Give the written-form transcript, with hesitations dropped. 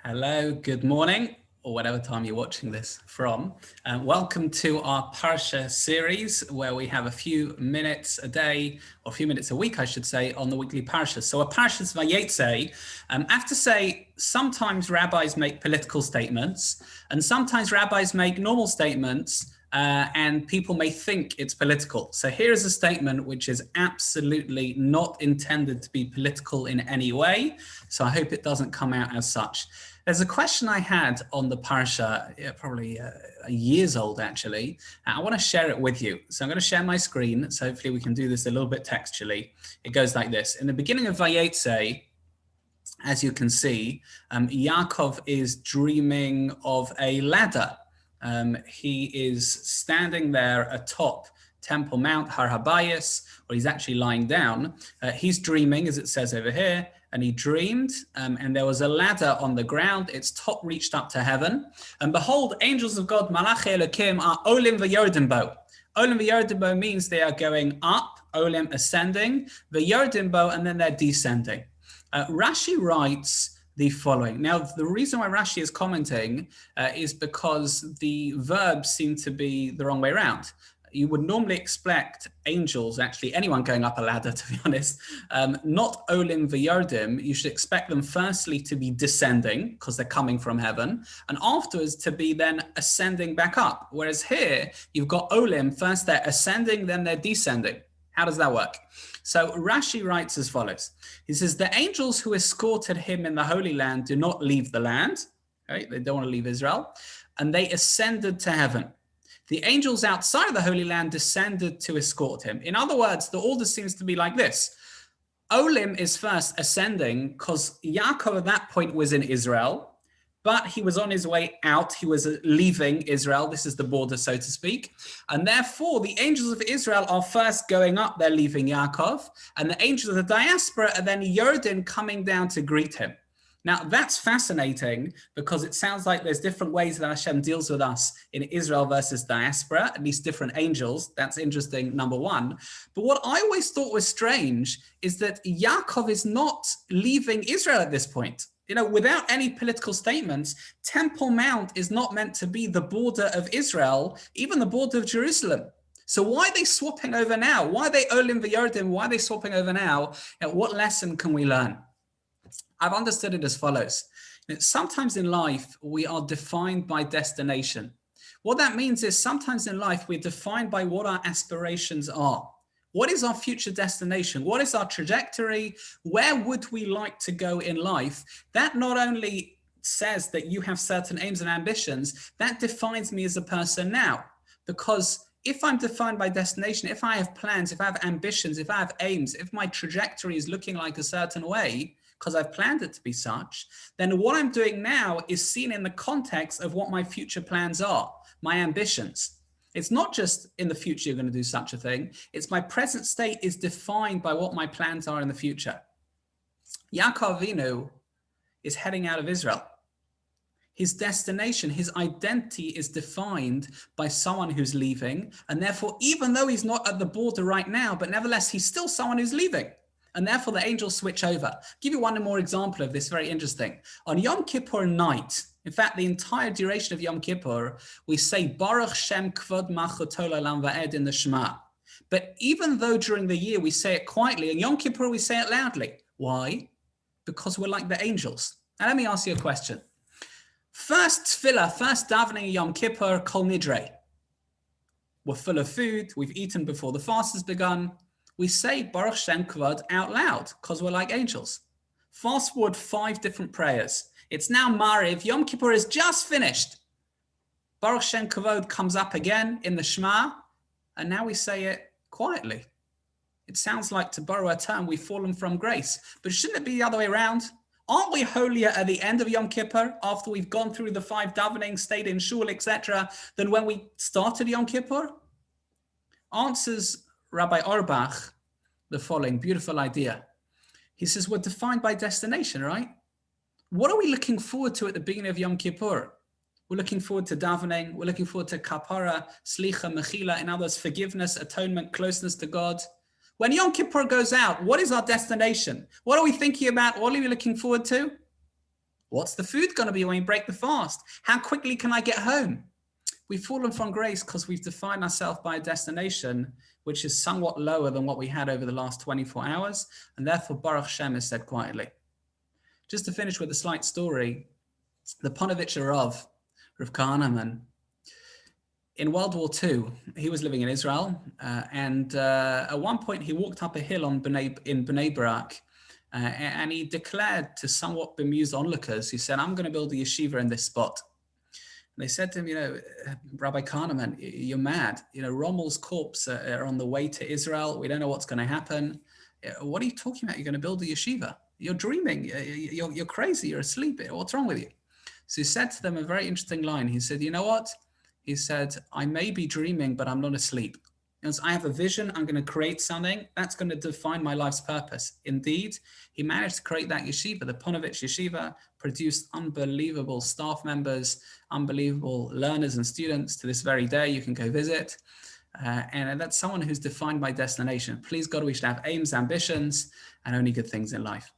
Hello, good morning, or whatever time you're watching this from. Welcome to our Parsha series, where we have a few minutes a day, or a few minutes a week, I should say, on the weekly Parsha. So a Parsha's Vayeitzei. I have to say, sometimes rabbis make political statements, and sometimes rabbis make normal statements, and people may think it's political. So here is a statement which is absolutely not intended to be political in any way. So I hope it doesn't come out as such. There's a question I had on the Parsha, probably years old actually. I want to share it with you. So I'm going to share my screen. So hopefully we can do this a little bit textually. It goes like this. In the beginning of Vayeitzei, as you can see, Yaakov is dreaming of a ladder. He is standing there atop Temple Mount, Har Habayis, where he's actually lying down. He's dreaming, as it says over here, and he dreamed, and there was a ladder on the ground. Its top reached up to heaven. And behold, angels of God, Malachi Elokim, are Olim v'Yordim bo. Olim v'Yordim bo means they are going up, Olim ascending, v'Yordim bo, and then they're descending. Rashi writes the following. Now, the reason why Rashi is commenting is because the verbs seem to be the wrong way around. You would normally expect angels, actually anyone going up a ladder, to be honest, not Olim v'Yordim. You should expect them firstly to be descending because they're coming from heaven, and afterwards to be then ascending back up. Whereas here, you've got Olim, first they're ascending, then they're descending. How does that work? So Rashi writes as follows. He says, the angels who escorted him in the Holy Land do not leave the land. Right? They don't want to leave Israel. And they ascended to heaven. The angels outside of the Holy Land descended to escort him. In other words, the order seems to be like this. Olim is first ascending because Yaakov at that point was in Israel, but he was on his way out. He was leaving Israel. This is the border, so to speak. And therefore, the angels of Israel are first going up. They're leaving Yaakov. And the angels of the diaspora are then Yordan coming down to greet him. Now, that's fascinating because it sounds like there's different ways that Hashem deals with us in Israel versus diaspora, at least different angels. That's interesting, number one. But what I always thought was strange is that Yaakov is not leaving Israel at this point. You know, without any political statements, Temple Mount is not meant to be the border of Israel, even the border of Jerusalem. So why are they swapping over now? Why are they Olim v'Yordim? Why are they swapping over now? And what lesson can we learn? I've understood it as follows. Sometimes in life, we are defined by destination. What that means is sometimes in life, we're defined by what our aspirations are. What is our future destination? What is our trajectory? Where would we like to go in life? That not only says that you have certain aims and ambitions, that defines me as a person now. Because if I'm defined by destination, if I have plans, if I have ambitions, if I have aims, if my trajectory is looking like a certain way, because I've planned it to be such, then what I'm doing now is seen in the context of what my future plans are, my ambitions. It's not just in the future you're going to do such a thing. It's my present state is defined by what my plans are in the future. Yaakov Avinu is heading out of Israel. His destination, his identity is defined by someone who's leaving. And therefore, even though he's not at the border right now, but nevertheless, he's still someone who's leaving. And therefore, the angels switch over. I'll give you one more example of this, very interesting. On Yom Kippur night, in fact, the entire duration of Yom Kippur, we say Baruch Shem Kvod Malchut Olam Va'ed in the Shema. But even though during the year we say it quietly, in Yom Kippur we say it loudly. Why? Because we're like the angels. Now let me ask you a question. First tefillah, first davening Yom Kippur, Kol Nidre. We're full of food, we've eaten before the fast has begun. We say Baruch Shem Kvod out loud because we're like angels. Fast forward 5 different prayers. It's now Mariv. Yom Kippur is just finished. Baruch Shem Kvod comes up again in the Shema, and now we say it quietly. It sounds like to borrow a term, we've fallen from grace. But shouldn't it be the other way around? Aren't we holier at the end of Yom Kippur, after we've gone through the 5 davenings, stayed in shul, etc., than when we started Yom Kippur? Answers Rabbi Auerbach the following beautiful idea. He says, we're defined by destination, right? What are we looking forward to at the beginning of Yom Kippur? We're looking forward to davening. We're looking forward to kapara, slicha, mechila, in others, forgiveness, atonement, closeness to God. When Yom Kippur goes out, what is our destination? What are we thinking about? What are we looking forward to? What's the food going to be when we break the fast? How quickly can I get home? We've fallen from grace because we've defined ourselves by a destination which is somewhat lower than what we had over the last 24 hours. And therefore, Baruch Shem is said quietly. Just to finish with a slight story, the Ponevezher Rav Kahneman, in World War II, he was living in Israel. And at one point, he walked up a hill in Bnei Brak, and he declared to somewhat bemused onlookers, he said, I'm going to build a yeshiva in this spot. And they said to him, Rabbi Kahneman, you're mad. Rommel's corpse are on the way to Israel. We don't know what's going to happen. What are you talking about? You're going to build a yeshiva. You're dreaming. You're crazy. You're asleep. What's wrong with you? So he said to them a very interesting line. He said, you know what? He said, I may be dreaming, but I'm not asleep. I have a vision. I'm going to create something that's going to define my life's purpose. Indeed, he managed to create that yeshiva. The Ponevezher Yeshiva produced unbelievable staff members, unbelievable learners and students. To this very day, you can go visit. And that's someone who's defined by destination. Please God, we should have aims, ambitions, and only good things in life.